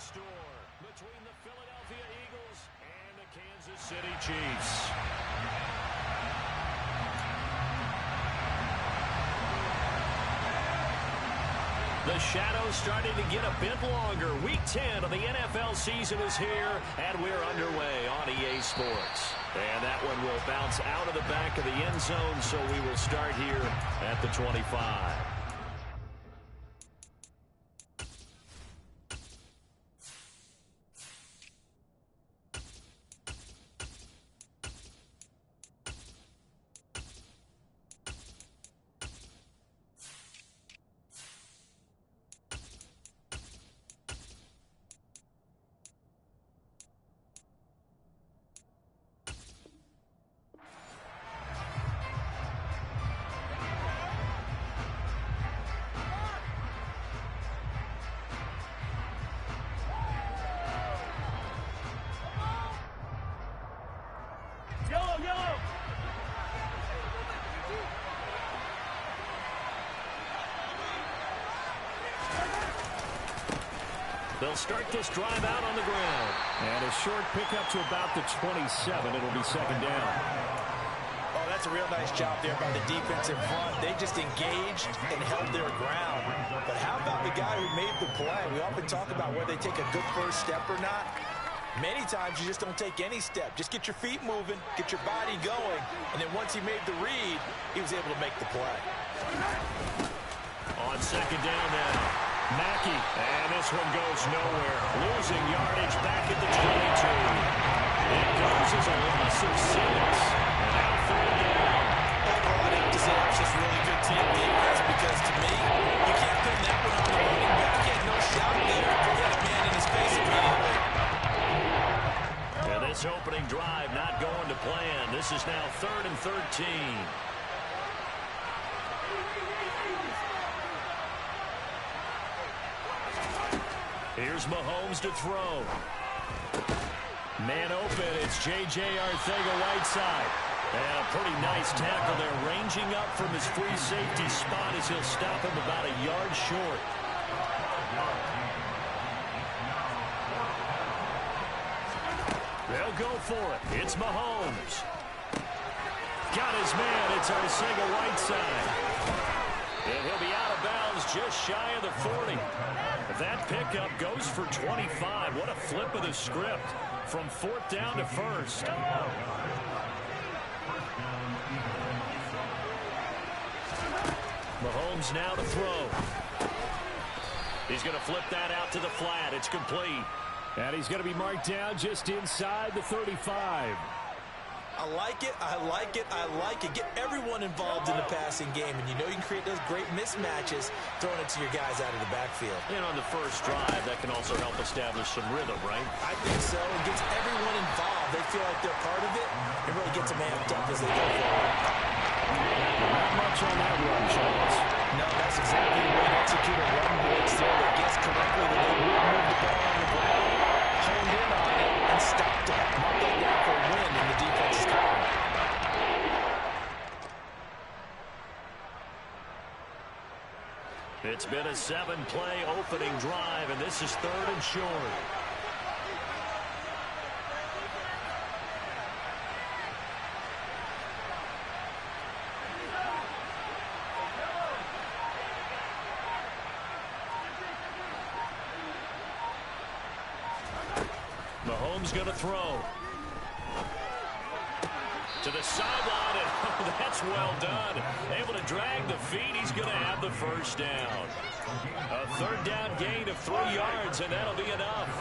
store between the Philadelphia Eagles and the Kansas City Chiefs. The shadow's starting to get a bit longer. Week 10 of the NFL season is here, and we're underway on EA Sports. And that one will bounce out of the back of the end zone, so we will start here at the 25. They'll start this drive out on the ground. And a short pickup to about the 27. It'll be second down. Oh, that's a real nice job there by the defense in front. They just engaged and held their ground. But how about the guy who made the play? We often talk about whether they take a good first step or not. Many times you just don't take any step. Just get your feet moving, get your body going, and then once he made the read, he was able to make the play. On second down now. Mackey, and this one goes nowhere. Losing yardage back at the 22. It goes as a loss of 6. And now third down. Overall, I'd have to say that was just really good team defense because, to me, you can't pin that one on the running back. He had no shot there. He had a man in his face immediately. And this opening drive not going to plan. This is now 3rd and 13. Here's Mahomes to throw. Man open, it's J.J. Arcega-Whiteside. And a pretty nice tackle there, ranging up from his free safety spot as he'll stop him about a yard short. They'll go for it. It's Mahomes. Got his man, it's Arcega-Whiteside. And he'll be out of bounds just shy of the 40. That pickup goes for 25. What a flip of the script from 4th down to 1st. Mahomes now to throw. He's going to flip that out to the flat. It's complete. And he's going to be marked down just inside the 35. I like it, I like it, I like it. Get everyone involved in the passing game, and you know you can create those great mismatches throwing it to your guys out of the backfield. And on the first drive, that can also help establish some rhythm, right? I think so. It gets everyone involved. They feel like they're part of it, and really gets them amped up as they go forward. Not much on that run, Charles. No, that's exactly the way to execute a run blitz there. They guessed correctly that they would move the ball on the ground, honed in on it, and stopped it. Mark that down for a win in the defense's column. It's been a 7-play opening drive, and this is 3rd and short. Mahomes going to throw. To the sideline, and that's well done. Able to drag the feet. He's going to have the first down. A 3rd down gain of 3 yards, and that'll be enough.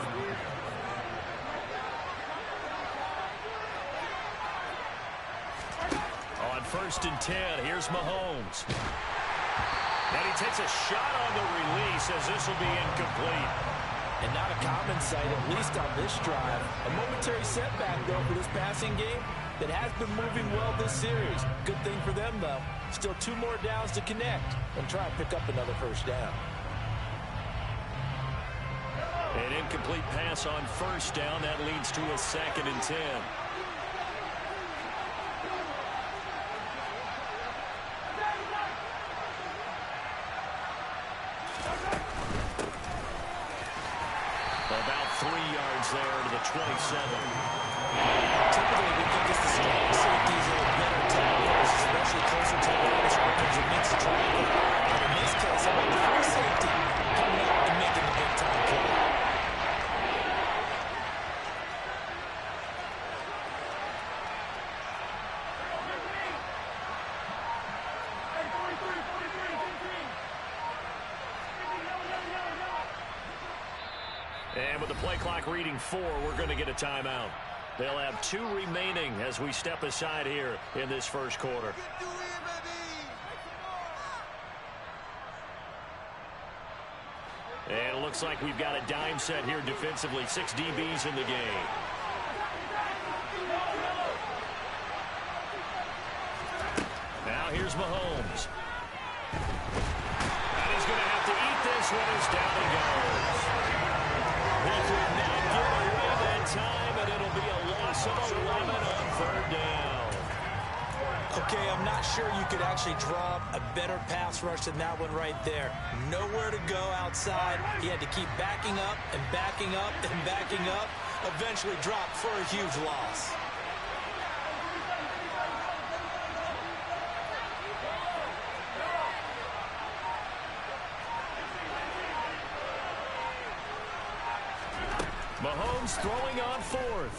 On 1st and 10, here's Mahomes. And he takes a shot on the release as this will be incomplete. And not a common sight, at least on this drive. A momentary setback, though, for this passing game that has been moving well this series. Good thing for them, though. Still 2 more downs to connect and try and pick up another first down. An incomplete pass on 1st down. That leads to a 2nd and 10. About 3 yards there to the 27. Typically, we think it's the strong safeties that are better tacklers, especially closer to the line of scrimmage against the tackle. But in this case, how about the free safety coming up and making the big-time play? And with the play clock reading 4, we're going to get a timeout. They'll have 2 remaining as we step aside here in this first quarter. And it looks like we've got a dime set here defensively. 6 DBs in the game. Now here's Mahomes. And he's going to have to eat this one as down he goes. He could not get away that time, and it'll be a loss of 11 on 3rd down. Okay, I'm not sure you could actually draw a better pass rush than that one right there. Nowhere to go outside. He had to keep backing up and backing up and backing up. Eventually dropped for a huge loss. Mahomes throwing on 4th.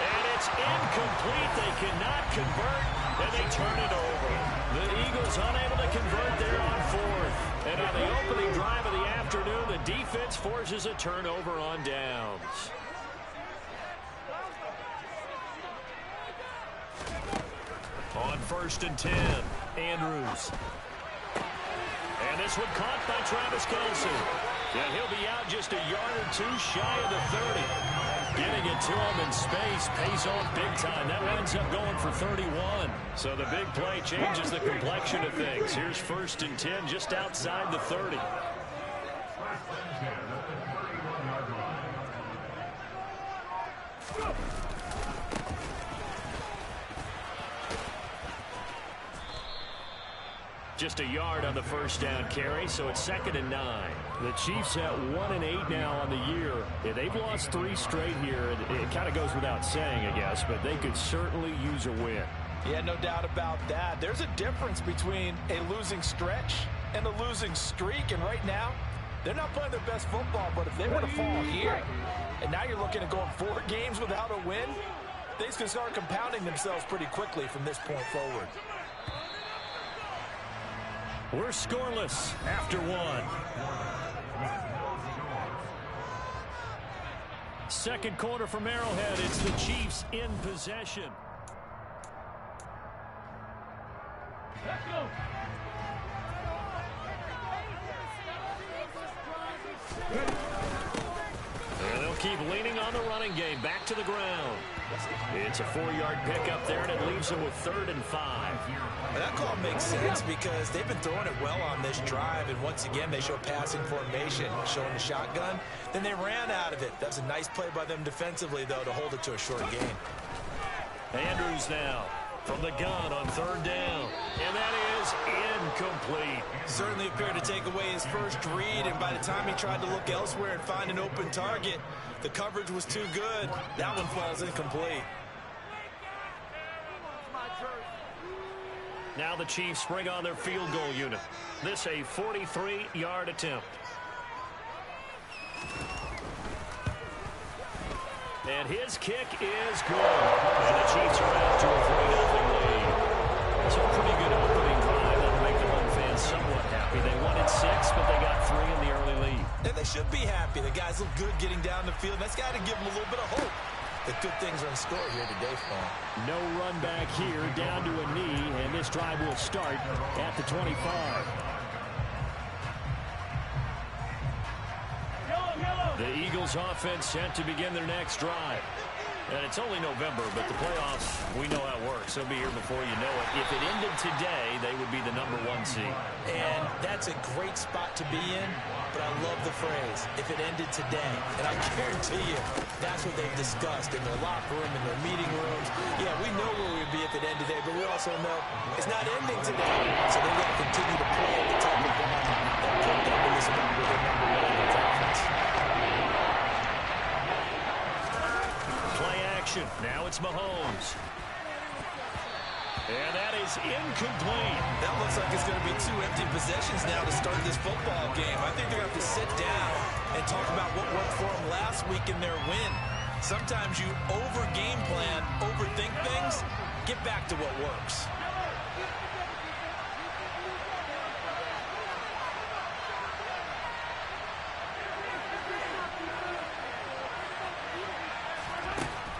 And it's incomplete. They cannot convert, and they turn it over. The Eagles unable to convert there on 4th. And on the opening drive of the afternoon, the defense forces a turnover on downs. On 1st and 10, Andrews. And this one caught by Travis Kelce. Yeah, he'll be out just a yard or 2 shy of the 30. Getting it to him in space pays off big time. That winds up going for 31. So the big play changes the complexion of things. Here's 1st and 10 just outside the 30. Just a yard on the 1st down carry, so it's 2nd and 9. The Chiefs at 1-8 now on the year. Yeah, they've lost 3 straight here. It kind of goes without saying, I guess, but they could certainly use a win. Yeah, no doubt about that. There's a difference between a losing stretch and a losing streak, and right now, they're not playing their best football, but if they were to fall here, and now you're looking at going 4 games without a win, things can start compounding themselves pretty quickly from this point forward. We're scoreless after 1. 2nd quarter from Arrowhead. It's the Chiefs in possession. Let's go. And they'll keep leaning on the running game. Back to the ground. It's a 4-yard pickup there, and it leaves them with 3rd and 5. That call makes sense because they've been throwing it well on this drive, and once again they show passing formation, showing the shotgun. Then they ran out of it. That's a nice play by them defensively, though, to hold it to a short gain. Andrews now from the gun on 3rd down, and that is incomplete. Certainly appeared to take away his first read, and by the time he tried to look elsewhere and find an open target, the coverage was too good. That one falls incomplete. Now the Chiefs bring on their field goal unit. This a 43-yard attempt. And his kick is good. And the Chiefs are out to a 3-0 lead. It's a pretty good opening drive. That'll make the home fans somewhat happy. They wanted 6, but they got 3 in the early lead. And they should be happy. The guys look good getting down the field. That's got to give them a little bit of hope that good things are in store here today for them. No run back here, down to a knee, and this drive will start at the 25. The Eagles offense set to begin their next drive. And it's only November, but the playoffs, we know how it works. They'll be here before you know it. If it ended today, they would be the #1 seed. And that's a great spot to be in, but I love the phrase, if it ended today. And I guarantee you, that's what they've discussed in their locker room, in their meeting rooms. Yeah, we know where we'd be if it ended today, but we also know it's not ending today. So they're going to continue to play at the top of the line and put them in this spot where they're Mahomes. And that is incomplete. That looks like it's going to be 2 empty possessions now to start this football game. I think they're going to have to sit down and talk about what worked for them last week in their win. Sometimes you over-game plan, overthink things. Get back to what works.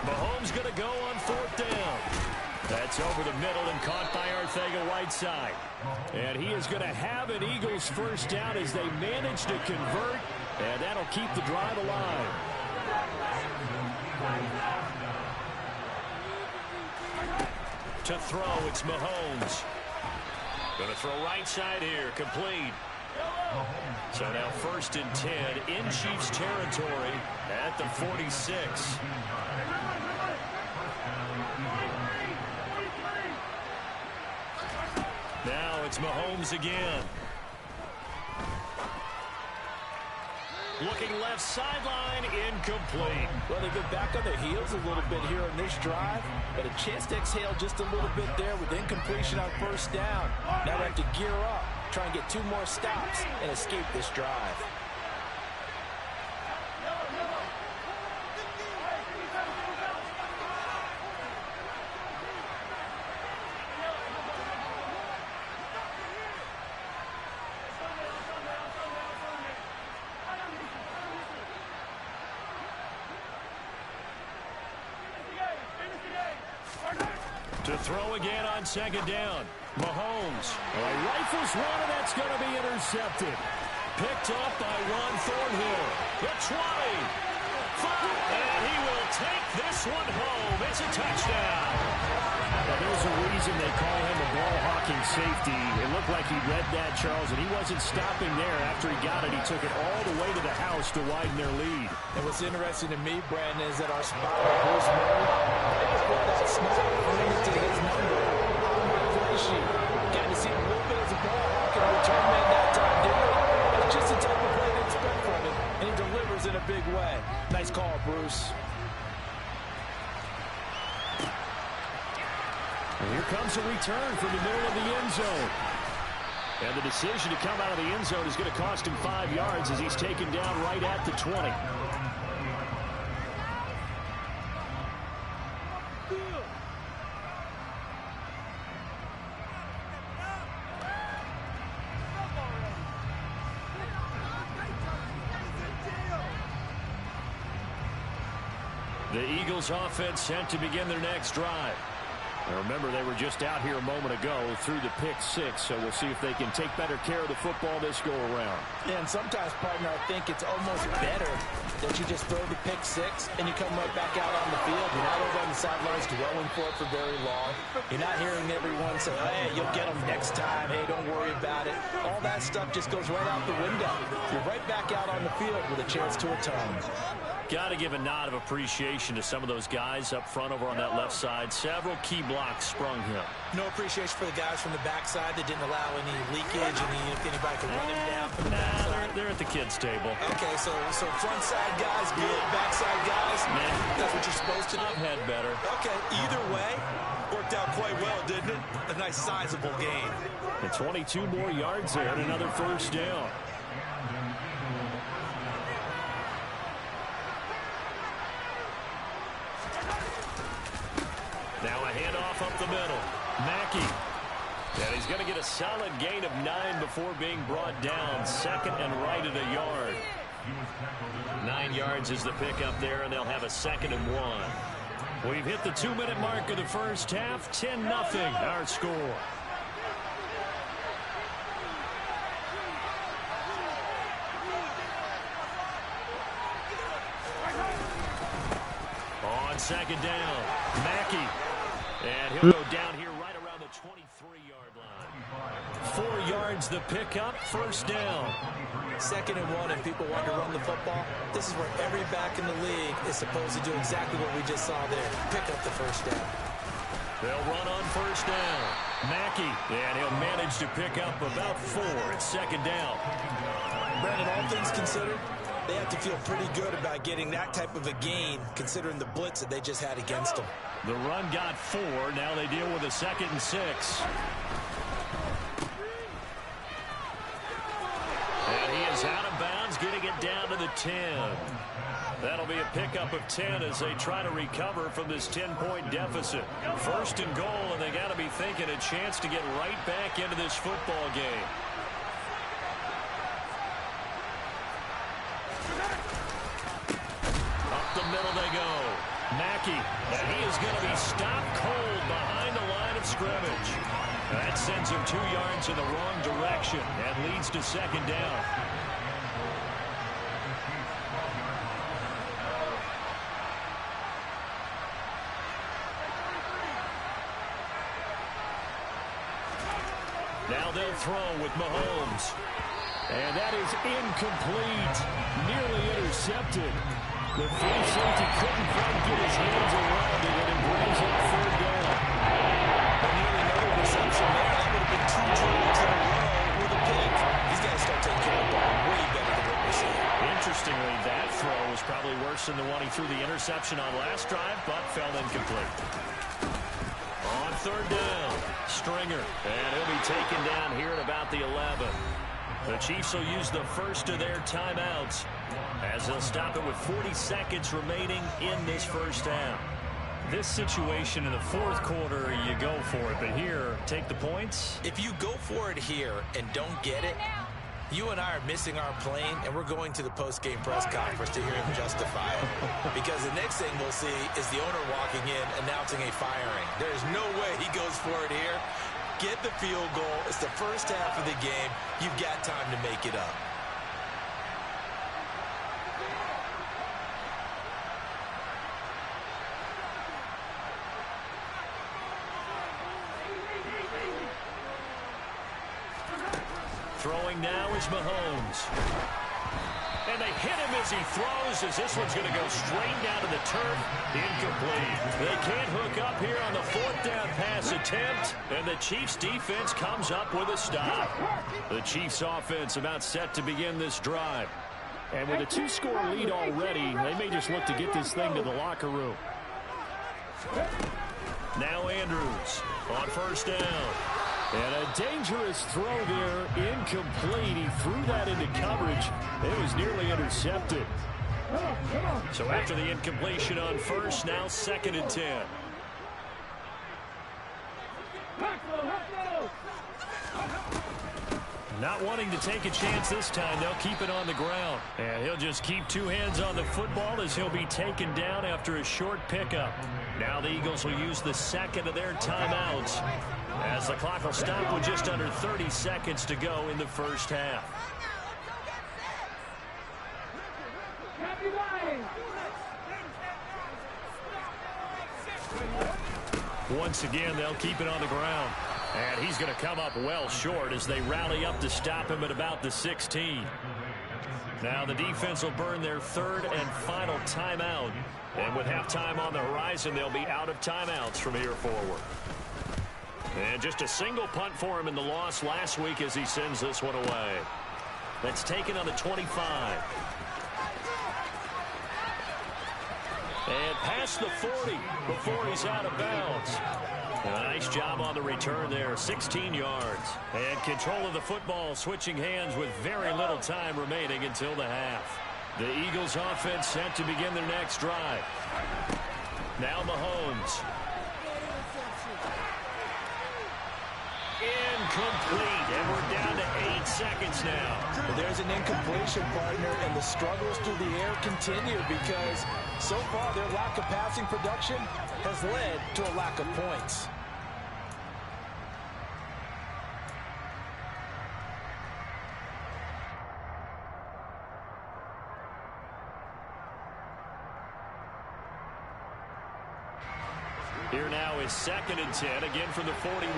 Mahomes going to go on 4th down. That's over the middle and caught by Arcega-Whiteside. And he is going to have an Eagles first down as they manage to convert, and that'll keep the drive alive. To throw, it's Mahomes. Going to throw right side here, complete. So now 1st and 10 in Chiefs territory at the 46. Now it's Mahomes again. Looking left sideline, incomplete. Well, they've been back on their heels a little bit here in this drive, but a chance to exhale just a little bit there with incompletion on 1st down. Now they have to gear up, try and get 2 more stops and escape this drive. To throw again on 2nd down. Mahomes rifles one, and that's going to be intercepted. Picked up by Ron Thornhill. The 20. 5. And he will take this one home. It's a touchdown. Well, there's a reason they call him a ball-hawking safety. It looked like he read that, Charles, and he wasn't stopping there. After he got it, he took it all the way to the house to widen their lead. And what's interesting to me, Brandon, is that our spotter, Bruce Murray, put that snap to his number on my play sheet. Got to see a little bit as a ball hawk and a return man that time, didn't it? That's just the type of play they expect from him, and he delivers in a big way. Nice call, Bruce. And here comes a return from the middle of the end zone. And the decision to come out of the end zone is going to cost him 5 yards as he's taken down right at the 20. The Eagles offense set to begin their next drive. Now remember, they were just out here a moment ago through the pick 6, so we'll see if they can take better care of the football this go around. Yeah, and sometimes, partner, I think it's almost better that you just throw the pick 6 and you come right back out on the field. You're not over on the sidelines dwelling for it for very long. You're not hearing everyone say, hey, you'll get them next time. Hey, don't worry about it. All that stuff just goes right out the window. You're right back out on the field with a chance to atone. Got to give a nod of appreciation to some of those guys up front over on that left side. Several key blocks sprung him. No appreciation for the guys from the backside that didn't allow any leakage, anybody to run him down from the backside. They're at the kids' table. Okay, so front side guys good, backside guys, that's what you're supposed to do. I've had better. Okay, either way, worked out quite well, didn't it? A nice sizable gain. And 22 more yards there and another first down. Now a handoff up the middle. Mackey. And he's going to get a solid gain of 9 before being brought down. 2nd and right at a yard. 9 yards is the pickup there, and they'll have a 2nd and 1. We've hit the 2-minute mark of the first half. 10-0 our score. On 2nd down, Mackey. And he'll go down here right around the 23-yard line. 4 yards the pickup, first down. 2nd and 1, and people want to run the football. This is where every back in the league is supposed to do exactly what we just saw there. Pick up the first down. They'll run on first down. Mackey, and he'll manage to pick up about 4 at 2nd down. Brandon, all things considered, they have to feel pretty good about getting that type of a gain, considering the blitz that they just had against them. The run got 4. Now they deal with a 2nd and 6. And he is out of bounds, getting it down to the 10. That'll be a pickup of 10 as they try to recover from this 10-point deficit. 1st and goal, and they got to be thinking a chance to get right back into this football game. Up the middle they go. Mackey, and he is going to be stopped cold behind the line of scrimmage. That sends him 2 yards in the wrong direction and leads to 2nd down. Now they'll throw with Mahomes. And that is incomplete. Nearly intercepted. The free safety couldn't quite get his hands around it, and it brings up 3rd down. And nearly another interception there. That would have been 2 drives in a row with a pick. He's got to start taking care of the ball way better than what we're seeing. Interestingly, that throw was probably worse than the one he threw the interception on last drive, but fell incomplete. On 3rd down, Stringer, and he'll be taken down here at about the 11. The Chiefs will use the first of their timeouts as they'll stop it with 40 seconds remaining in this first half. This situation in the 4th quarter, you go for it, but here, take the points. If you go for it here and don't get it, you and I are missing our plane, and we're going to the post-game press conference to hear him justify it. Because the next thing we'll see is the owner walking in announcing a firing. There's no way he goes for it here. Get the field goal. It's the first half of the game. You've got time to make it up. Throwing now is Mahomes. And they hit him as he throws, as this one's going to go straight down to the turf. Incomplete. They can't hook up here on the 4th down pass attempt, and the Chiefs defense comes up with a stop. The Chiefs offense about set to begin this drive. And with a 2-score lead already, they may just look to get this thing to the locker room. Now Andrews on 1st down. And a dangerous throw there, incomplete. He threw that into coverage. It was nearly intercepted. So after the incompletion on 1st, now 2nd and 10. Not wanting to take a chance this time, they'll keep it on the ground. And he'll just keep 2 hands on the football as he'll be taken down after a short pickup. Now the Eagles will use the 2nd of their timeouts as the clock will stop with just under 30 seconds to go in the first half. Once again, they'll keep it on the ground. And he's going to come up well short as they rally up to stop him at about the 16. Now the defense will burn their 3rd and final timeout. And with halftime on the horizon, they'll be out of timeouts from here forward. And just a single punt for him in the loss last week as he sends this one away. That's taken on the 25. And past the 40 before he's out of bounds. And a nice job on the return there, 16 yards. And control of the football switching hands with very little time remaining until the half. The Eagles offense set to begin their next drive. Now Mahomes. Incomplete, and we're down to 8 seconds now. Well, there's an incompletion, partner, and the struggles through the air continue because so far their lack of passing production has led to a lack of points. Here now is 2nd and 10, again from the 41.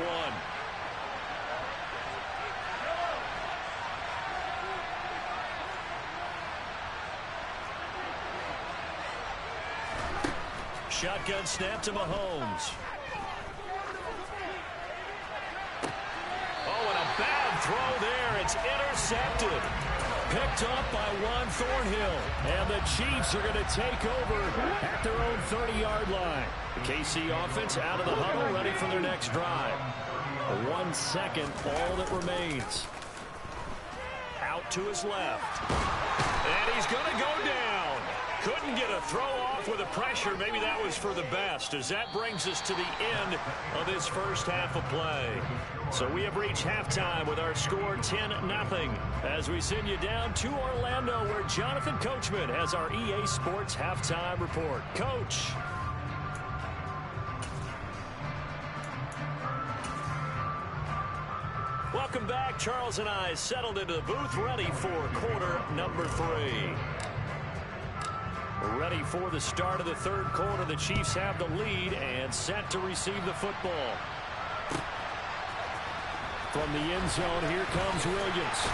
Shotgun snap to Mahomes. Oh, and a bad throw there. It's intercepted. Picked up by Juan Thornhill. And the Chiefs are going to take over at their own 30-yard line. The KC offense out of the huddle, ready for their next drive. 1 second, all that remains. Out to his left. And he's going to go down. Couldn't get a throw off with the pressure. Maybe that was for the best, as that brings us to the end of this first half of play. So we have reached halftime with our score 10-0 as we send you down to Orlando, where Jonathan Coachman has our EA Sports halftime report. Coach. Welcome back. Charles and I settled into the booth, ready for quarter number 3. We're ready for the start of the third quarter. The Chiefs have the lead and set to receive the football. From the end zone, here comes Williams.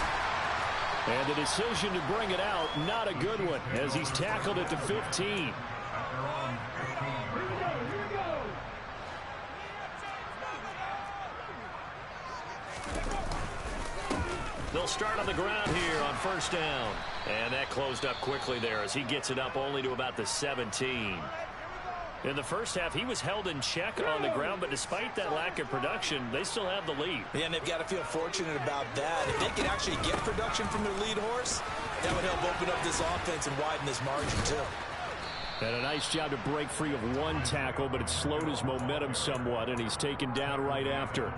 And the decision to bring it out, not a good one, as he's tackled at the 15. They'll start on the ground here on first down. And that closed up quickly there as he gets it up only to about the 17. In the first half, he was held in check on the ground, but despite that lack of production, they still have the lead. Yeah, and they've got to feel fortunate about that. If they can actually get production from their lead horse, that would help open up this offense and widen this margin, too. And a nice job to break free of one tackle, but it slowed his momentum somewhat, and he's taken down right after.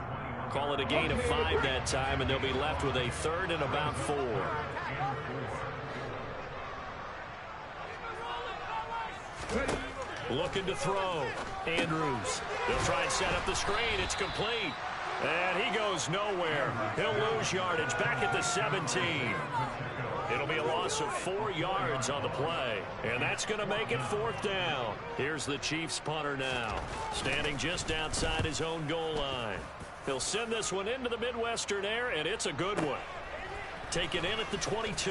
Call it a gain of 5 that time, and they'll be left with a third and about 4. Looking to throw. Andrews. They'll try and set up the screen. It's complete. And he goes nowhere. He'll lose yardage back at the 17. It'll be a loss of 4 yards on the play. And that's going to make it 4th down. Here's the Chiefs punter now, standing just outside his own goal line. He'll send this one into the Midwestern air, and it's a good one. Taken in at the 22.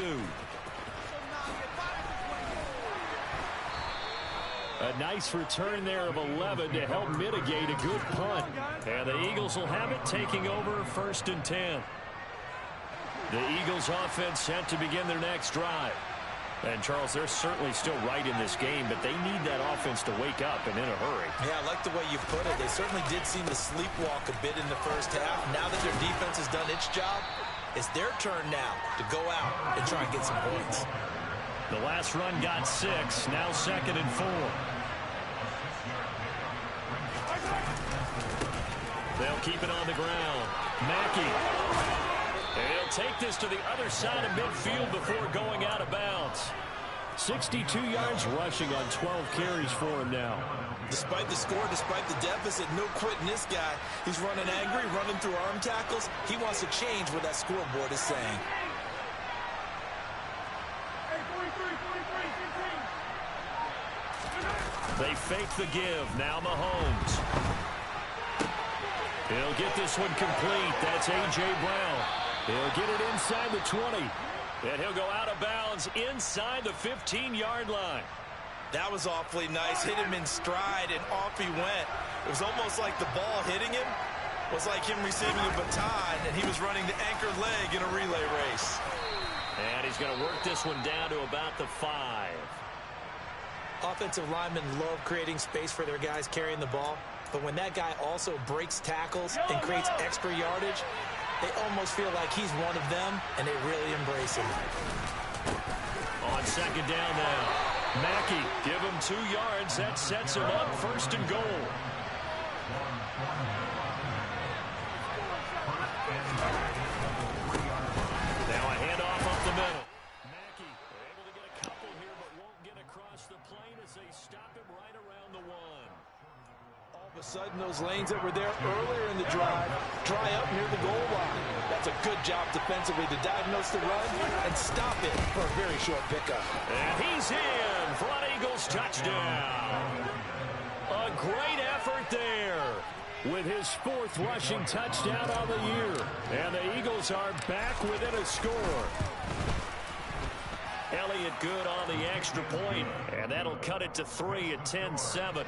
A nice return there of 11 to help mitigate a good punt. And the Eagles will have it, taking over 1st and 10. The Eagles offense set to begin their next drive. And, Charles, they're certainly still right in this game, but they need that offense to wake up and in a hurry. Yeah, I like the way you put it. They certainly did seem to sleepwalk a bit in the first half. Now that their defense has done its job, it's their turn now to go out and try and get some points. The last run got 6, now 2nd and 4. They'll keep it on the ground. Mackey. And he'll take this to the other side of midfield before going out of bounds. 62 yards rushing on 12 carries for him now. Despite the score, despite the deficit, no quitting this guy. He's running angry, running through arm tackles. He wants to change what that scoreboard is saying. They fake the give. Now Mahomes. He'll get this one complete. That's A.J. Brown. He'll get it inside the 20. And he'll go out of bounds inside the 15-yard line. That was awfully nice. Hit him in stride, and off he went. It was almost like the ball hitting him was like him receiving a baton, and he was running the anchor leg in a relay race. And he's going to work this one down to about the 5. Offensive linemen love creating space for their guys carrying the ball. But when that guy also breaks tackles and creates extra yardage, they almost feel like he's one of them, and they really embrace him. On 2nd down now. Mackey, give him 2 yards. That sets him up 1st and goal. Now a handoff up the middle. Mackey able to get a couple here, but won't get across the plane as they stop him right around the 1. All of a sudden, those lanes that were there earlier in the drive dry up near the goal line. That's a good job defensively to diagnose the run and stop it for a very short pickup. And he's in for an Eagles touchdown. A great effort there with his 4th rushing touchdown on the year. And the Eagles are back within a score. Elliott good on the extra point, and that'll cut it to 3 at 10-7.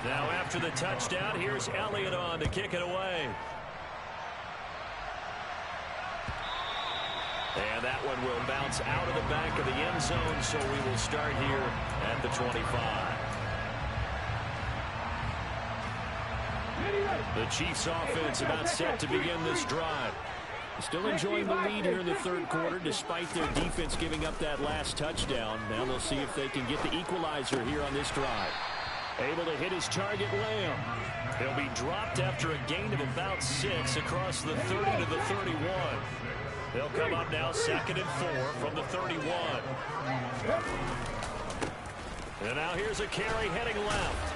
Now after the touchdown, here's Elliott on to kick it away. And that one will bounce out of the back of the end zone, so we will start here at the 25. The Chiefs offense about set to begin this drive. Still enjoying the lead here in the third quarter despite their defense giving up that last touchdown. Now they'll see if they can get the equalizer here on this drive. Able to hit his target, Lamb. He'll be dropped after a gain of about 6 across the 30 to the 31. They'll come up now 2nd and 4 from the 31. And now here's a carry heading left.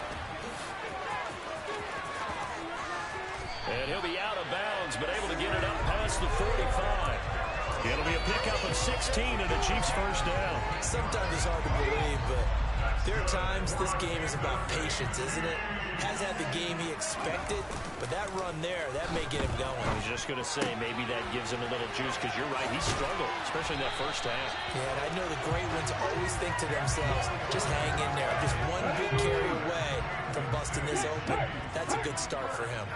And he'll be out of bounds, but able to get it up past the 45. It'll be a pickup of 16 and a Chiefs first down. Sometimes it's hard to believe, but there are times this game is about patience, isn't it? Has had the game he expected, but that run there, that may get him going. I was just going to say, maybe that gives him a little juice, because you're right, he struggled, especially in that first half. Yeah, and I know the great ones always think to themselves, just hang in there. Just one big carry away from busting this open. That's a good start for him.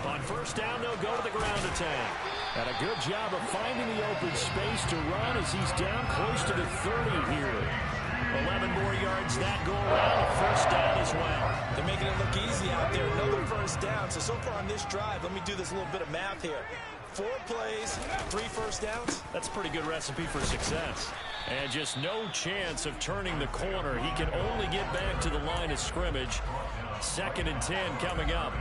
On first down, they'll go to the ground attack. And a good job of finding the open space to run as he's down close to the 30 here. 11 more yards that go around, a first down as well. They're making it look easy out there. Another first down. So far on this drive, let me do this little bit of math here. 4 plays, 3 first downs. That's a pretty good recipe for success. And just no chance of turning the corner. He can only get back to the line of scrimmage. 2nd and 10 coming up.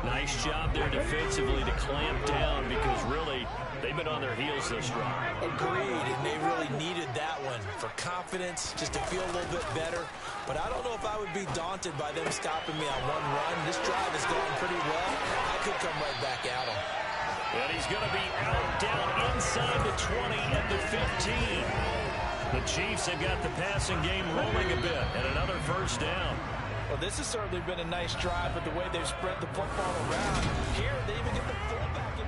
Nice job there defensively to clamp down, because really they've been on their heels this drive. Agreed, and they really needed that one for confidence, just to feel a little bit better. But I don't know if I would be daunted by them stopping me on one run. This drive has gone pretty well. I could come right back at them. And he's going to be out down inside the 20 at the 15. The Chiefs have got the passing game rolling a bit, and another first down. Well, this has certainly been a nice drive, but the way they've spread the football around. Here, they even get the fullback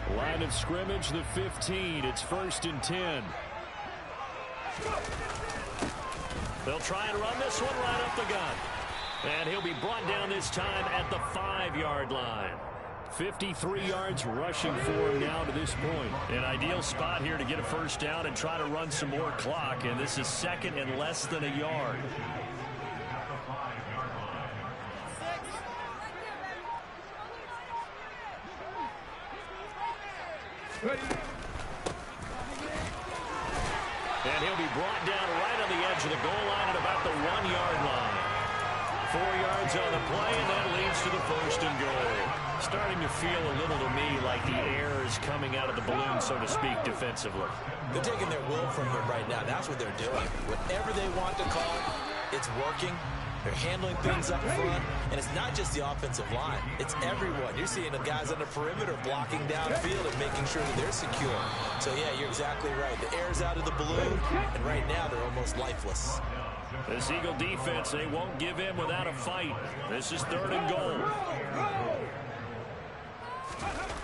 in. Line of scrimmage, the 15. It's 1st and 10. They'll try and run this one right up the gut. And he'll be brought down this time at the 5-yard line. 53 yards rushing for him now to this point. An ideal spot here to get a first down and try to run some more clock. And this is 2nd and less than a yard. And he'll be brought down right on the edge of the goal line at about the 1-yard line. 4 yards on the play, and that leads to the 1st and goal. Starting to feel a little to me like the air is coming out of the balloon, so to speak, defensively. They're taking their will from him right now. That's what they're doing. Whatever they want to call it, it's working. They're handling things up front, and it's not just the offensive line. It's everyone. You're seeing the guys on the perimeter blocking downfield and making sure that they're secure. So, yeah, you're exactly right. The air's out of the balloon, and right now they're almost lifeless. This Eagle defense, they won't give in without a fight. This is 3rd and goal.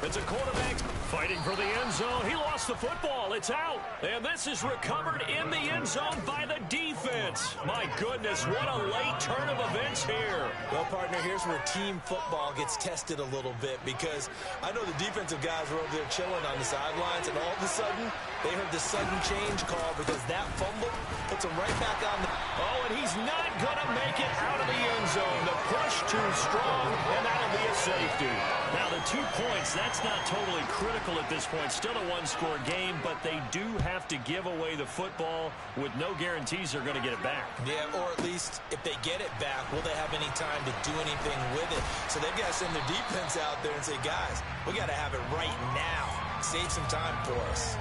It's a quarterback fighting for the end zone. He lost the football. It's out. And this is recovered in the end zone by the defense. My goodness, what a late turn of events here. Well, partner, here's where team football gets tested a little bit, because I know the defensive guys were over there chilling on the sidelines, and all of a sudden, they heard the sudden change call, because that fumble puts them right back on the... Oh, and he's not going to make it out of the end zone. The push too strong, and that'll be a safety. Now, the 2 points, that's not totally critical at this point. Still a 1-score game, but they do have to give away the football with no guarantees they're going to get it back. Yeah, or at least if they get it back, will they have any time to do anything with it? So they've got to send their defense out there and say, guys, we got to have it right now. Save some time for us.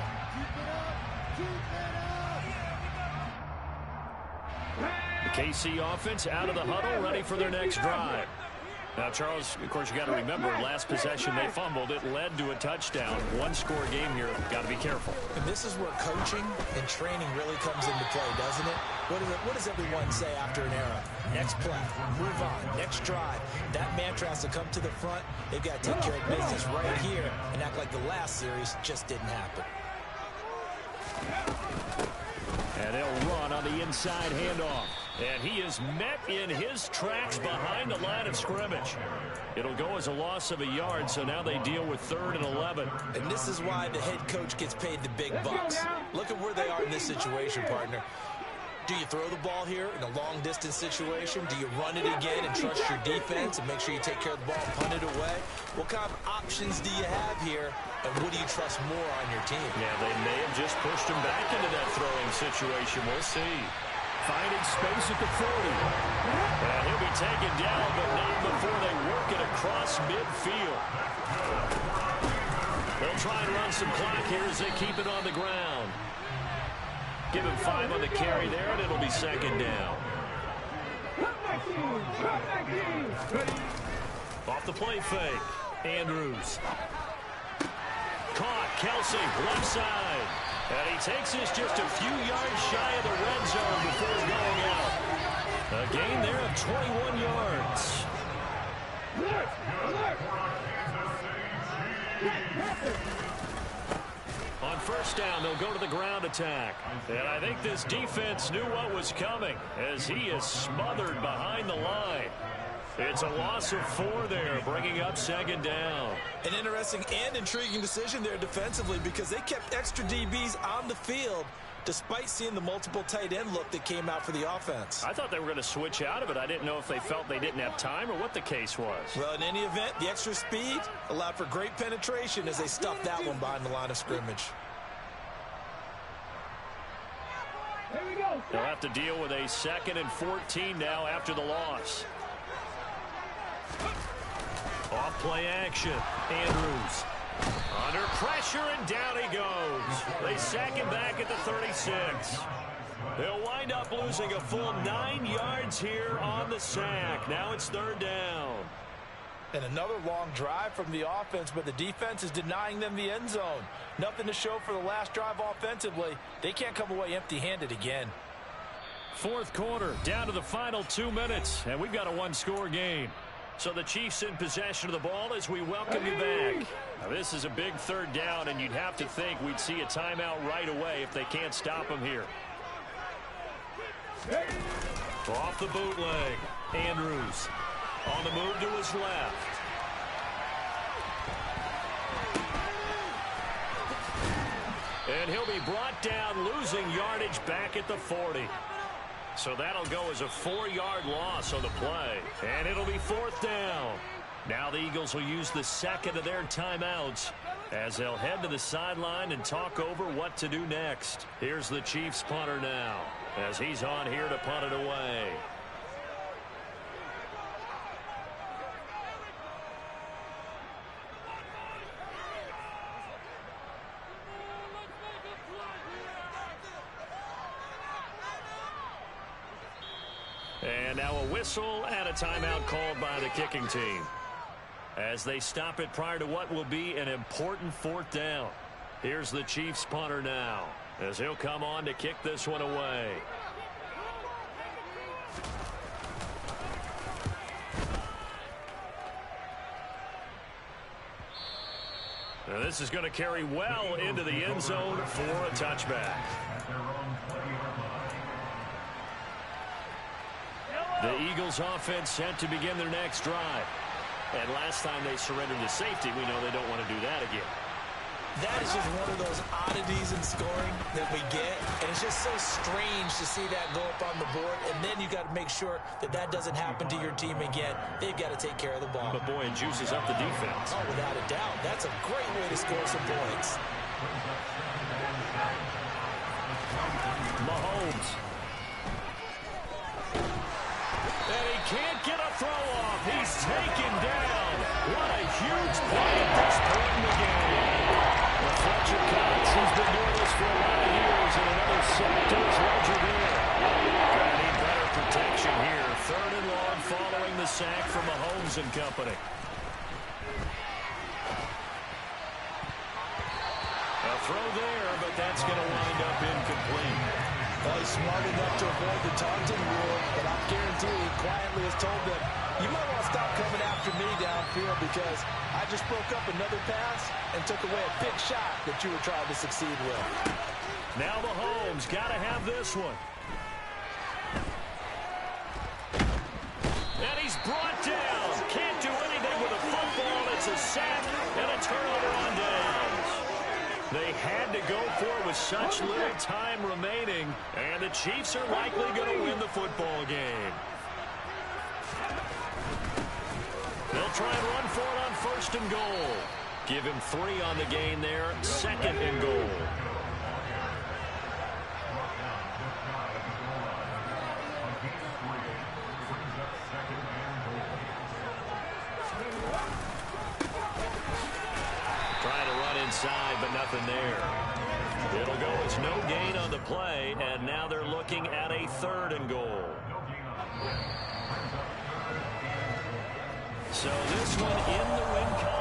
The KC offense out of the huddle, ready for their next drive. Now, Charles, of course, you got to remember, last possession they fumbled. It led to a touchdown. 1-score game here. Got to be careful. And this is where coaching and training really comes into play, doesn't it? What does everyone say after an error? Next play, move on, next drive. That mantra has to come to the front. They've got to take care of business right here and act like the last series just didn't happen. And they'll run on the inside handoff. And he is met in his tracks behind the line of scrimmage. It'll go as a loss of a yard, so now they deal with 3rd and 11. And this is why the head coach gets paid the big bucks. Look at where they are in this situation, partner. Do you throw the ball here in a long-distance situation? Do you run it again and trust your defense and make sure you take care of the ball and punt it away? What kind of options do you have here, and what do you trust more on your team? Yeah, they may have just pushed him back into that throwing situation. We'll see. Finding space at the 40. And he'll be taken down, but not before they work it across midfield. They'll try and run some clock here as they keep it on the ground. Give him 5 on the carry there, and it'll be 2nd down. Off the play fake. Andrews. Caught. Kelsey, left side. And he takes this just a few yards shy of the red zone before going out. A gain there of 21 yards. On 1st down, they'll go to the ground attack. And I think this defense knew what was coming as he is smothered behind the line. It's a loss of 4 there, bringing up 2nd down. An interesting and intriguing decision there defensively because they kept extra DBs on the field despite seeing the multiple tight end look that came out for the offense. I thought they were going to switch out of it. I didn't know if they felt they didn't have time or what the case was. Well, in any event, the extra speed allowed for great penetration as they stuffed that one behind the line of scrimmage. They'll have to deal with a 2nd and 14 now after the loss. Off play action. Andrews. Under pressure, and down he goes. They sack him back at the 36. They'll wind up losing a full 9 yards here on the sack. Now it's 3rd down. And another long drive from the offense, but the defense is denying them the end zone. Nothing to show for the last drive offensively. They can't come away empty-handed again. 4th quarter, down to the final 2 minutes, and we've got a 1-score game. So the Chiefs in possession of the ball as we welcome you back. Now this is a big 3rd down, and you'd have to think we'd see a timeout right away if they can't stop him here. Off the bootleg. Andrews on the move to his left. And he'll be brought down, losing yardage back at the 40. So that'll go as a 4-yard loss on the play. And it'll be 4th down. Now the Eagles will use the 2nd of their timeouts as they'll head to the sideline and talk over what to do next. Here's the Chiefs punter now as he's on here to punt it away. And now a whistle and a timeout called by the kicking team as they stop it prior to what will be an important 4th down. Here's the Chiefs punter now as he'll come on to kick this one away. Now this is going to carry well into the end zone for a touchback. The Eagles offense set to begin their next drive. And last time they surrendered to safety, we know they don't want to do that again. That is just one of those oddities in scoring that we get. And it's just so strange to see that go up on the board. And then you got to make sure that that doesn't happen to your team again. They've got to take care of the ball. But boy, it juices up the defense. Oh, without a doubt. That's a great way to score some points. Mahomes. And he can't get a throw off. He's taken down. What a huge play at this point in the game. Well, Fletcher Cox, he's been doing this for a lot of years, and another sack to his ledger there. Gonna need better protection here. 3rd and long following the sack from Mahomes and company. A throw there, but that's going to wind up incomplete. Well, he's smart enough to avoid the taunting rule, but I guarantee he quietly has told them, you might want to stop coming after me downfield because I just broke up another pass and took away a big shot that you were trying to succeed with. Now Mahomes got to have this one. It's a sack and a turnover on downs. They had to go for it with such little time remaining, and the Chiefs are likely going to win the football game. They'll try and run for it on 1st and goal. Give him 3 on the gain there, 2nd and goal. Trying to run inside, but nothing there. It'll go as no gain on the play, and now they're looking at a 3rd and goal. So this one in the win column.